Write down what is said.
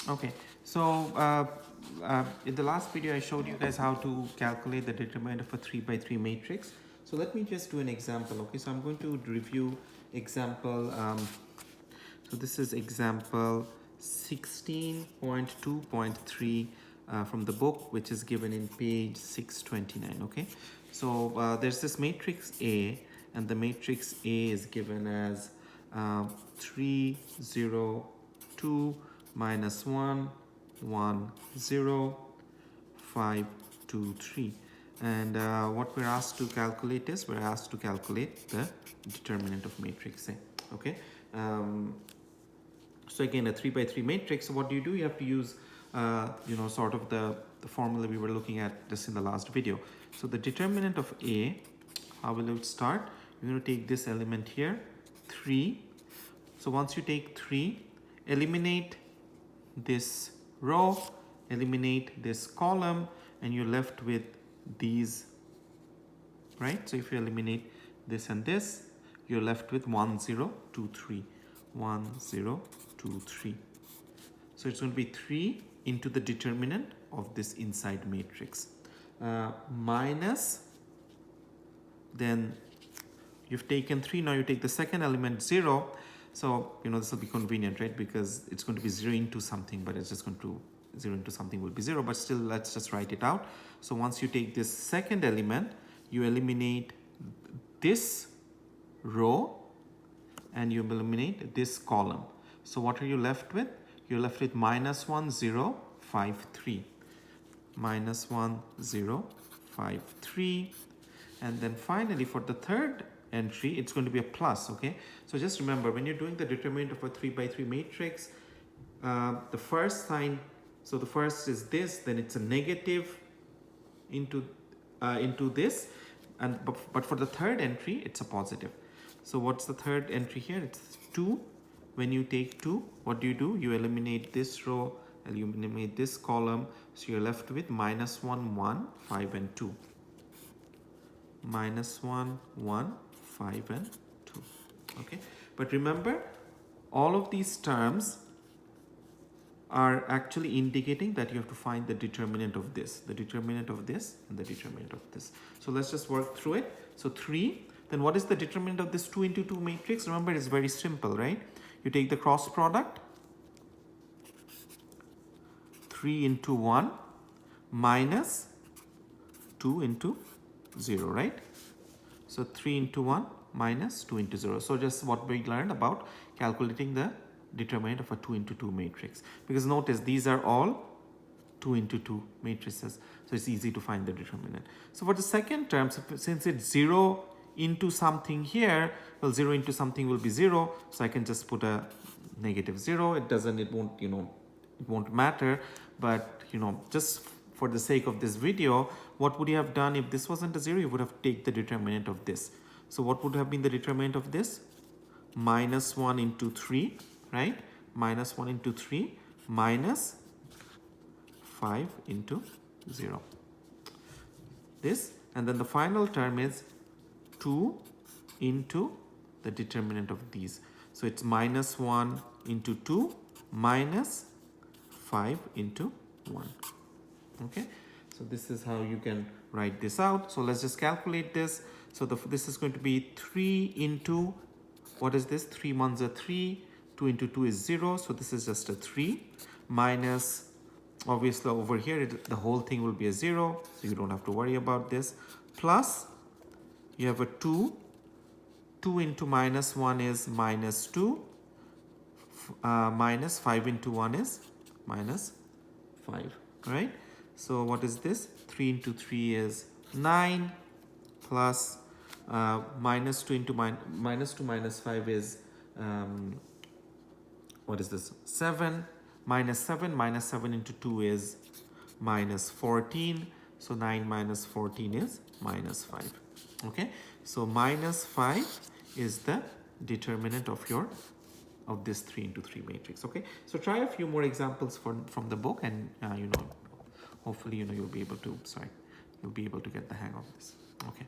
Okay, so in the last video I showed you guys how to calculate the determinant of a 3 by 3 matrix. So let me just do an example. Okay, so I'm going to review example. So this is example 16.2.3 from the book, which is given in page 629. Okay, so there's this matrix A, and the matrix A is given as 3, 0, 2, minus 1, 1, 0, 5, 2, 3. And what we're asked to calculate is, we're asked to calculate the determinant of matrix A. Okay. So again, a 3 by 3 matrix. So what do? You have to use, sort of the formula we were looking at just in the last video. So the determinant of A, how will it start? You're going to take this element here, 3. So once you take 3, eliminate this row, eliminate this column, and you're left with these, right? So if you eliminate this and this, you're left with 1, 0, 2, 3. 1, 0, 2, 3. So it's going to be 3 into the determinant of this inside matrix. Minus, then you've taken 3, now you take the second element 0. So, this will be convenient, right? Because it's going to be 0 into something, but it's just going to 0 into something will be 0. But still, let's just write it out. So once you take this second element, you eliminate this row and you eliminate this column. So what are you left with? You're left with minus 1, 0, 5, 3. Minus 1, 0, 5, 3. And then finally, for the third entry, it's going to be a plus, okay? So just remember, when you're doing the determinant of a 3 by 3 matrix, the first sign, so the first is this, then it's a negative into this, and but for the third entry, it's a positive. So what's the third entry here? It's 2. When you take 2, what do? You eliminate this row, eliminate this column, so you're left with minus 1, 1, 5, and 2. Minus 1, 1, 5, and 2. Okay, but remember, all of these terms are actually indicating that you have to find the determinant of this, the determinant of this, and the determinant of this. So let's just work through it. So 3, then what is the determinant of this 2 into 2 matrix? Remember, it's very simple, right? You take the cross product, 3 into 1 minus 2 into 0, right? So 3 into 1 minus 2 into 0. So just what we learned about calculating the determinant of a 2 into 2 matrix. Because notice, these are all 2 into 2 matrices. So it's easy to find the determinant. So for the second term, since it's 0 into something here, well, 0 into something will be 0. So I can just put a negative 0. It won't matter. But, just for the sake of this video, what would you have done if this wasn't a 0? You would have taken the determinant of this. So what would have been the determinant of this? Minus 1 into 3, right? Minus 1 into 3 minus 5 into 0. This, and then the final term is 2 into the determinant of these. So it's minus 1 into 2 minus 5 into 1. Okay, so this is how you can write this out. So let's just calculate this. So this is going to be 3 into, what is this? 3 ones are 3, 2 into 2 is 0. So this is just a 3 minus, obviously over here, the whole thing will be a 0. So you don't have to worry about this. Plus, you have a 2. 2 into minus 1 is minus 2. Minus 5 into 1 is minus 5, right? So what is this? 3 into 3 is 9, plus minus 2 into minus 2 minus 5 is, what is this? 7. Minus 7 into 2 is minus 14. So 9 minus 14 is minus 5. Okay, so minus 5 is the determinant of this 3 into 3 matrix. Okay, so try a few more examples from the book, and hopefully you'll be able to get the hang of this. Okay.